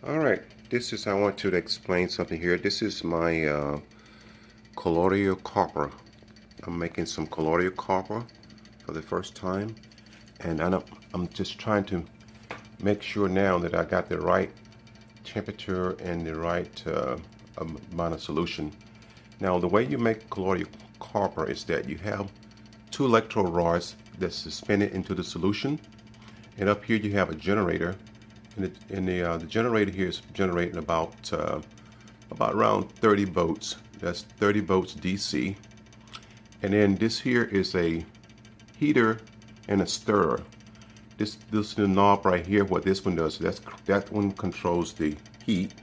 Alright, I want to explain something here. This is my colloidal copper. I'm making some colloidal copper for the first time, and I'm just trying to make sure now that I got the right temperature and the right amount of solution. Now, the way you make colloidal copper is that you have two electrode rods that's suspended into the solution, and up here you have a generator. And the generator here is generating about around 30 volts. That's 30 volts DC. And then this here is a heater and a stirrer. This is the knob right here. What this one does, that one controls the heat,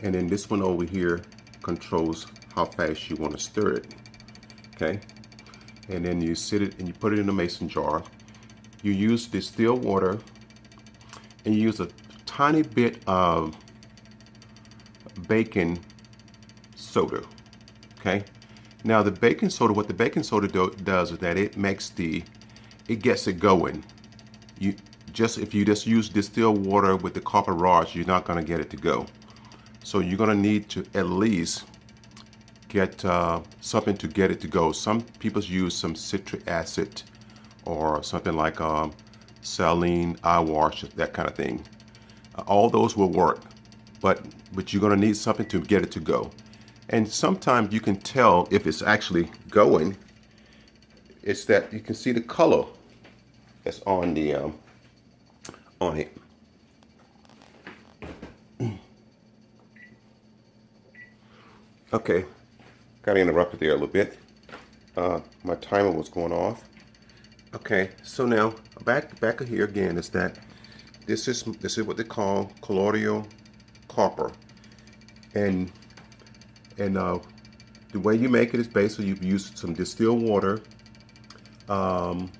and then this one over here controls how fast you want to stir it. Okay, and then you sit it and you put it in a mason jar. You use distilled water, and you use a tiny bit of baking soda. Okay, now the baking soda, what the baking soda does is that it gets it going. If you just use distilled water with the copper rods, you're not going to get it to go. So you're going to need to at least get something to get it to go. Some people use some citric acid or something like saline eye wash, that kind of thing. All those will work, but you're going to need something to get it to go. And sometimes you can tell if it's actually going. It's that you can see the color that's on the on it. Okay, got interrupted there a little bit. My timer was going off. Okay, so now back here again is that this is what they call colloidal copper, and the way you make it is basically you use some distilled water, and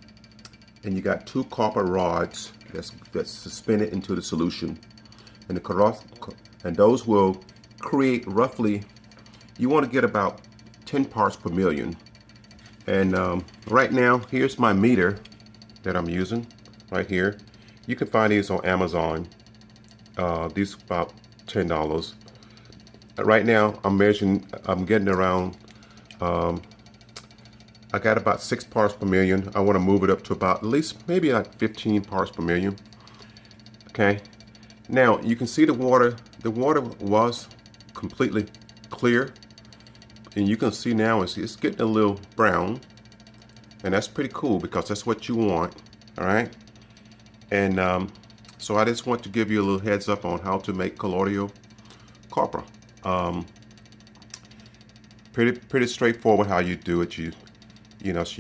you got two copper rods that's suspended into the solution, and those will create roughly, you want to get about 10 parts per million. And right now, here's my meter that I'm using right here. You can find these on Amazon. These are about $10. Right now, I'm getting around, I got about 6 parts per million. I want to move it up to about at least maybe like 15 parts per million. Okay. Now, you can see the water. The water was completely clear. And you can see now it's getting a little brown, and that's pretty cool because that's what you want. All right, and so I just want to give you a little heads up on how to make colloidal copper. Pretty straightforward how you do it. You just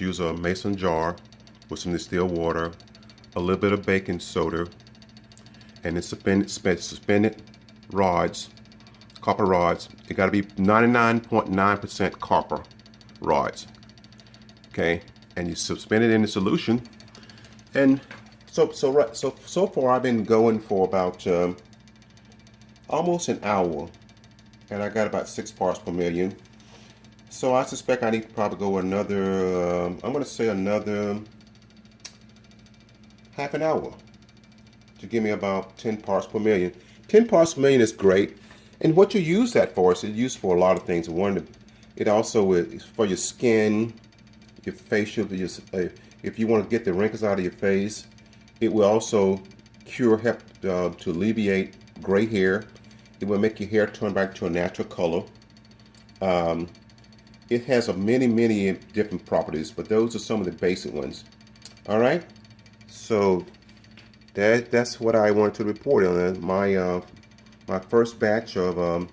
use a mason jar with some distilled water, a little bit of baking soda, and then suspended rods. Copper rods. It got to be 99.9% copper rods. Okay, and you suspend it in the solution, and so far I've been going for about almost an hour, and I got about 6 parts per million. So I suspect I need to probably go another. I'm going to say another half an hour to give me about 10 parts per million. 10 parts per million is great. And what you use that for is it's used for a lot of things. It also is for your skin, your facial. If you want to get the wrinkles out of your face, it will also help to alleviate gray hair. It will make your hair turn back to a natural color. It has many different properties, but those are some of the basic ones. All right. So that's what I wanted to report on my first batch of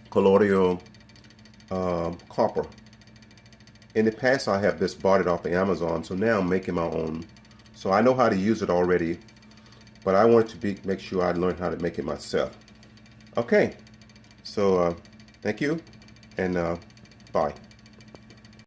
colloidal copper. In the past, I have just bought it off of Amazon, so now I'm making my own. So I know how to use it already, but I wanted to make sure I learned how to make it myself. Okay, so thank you, and bye.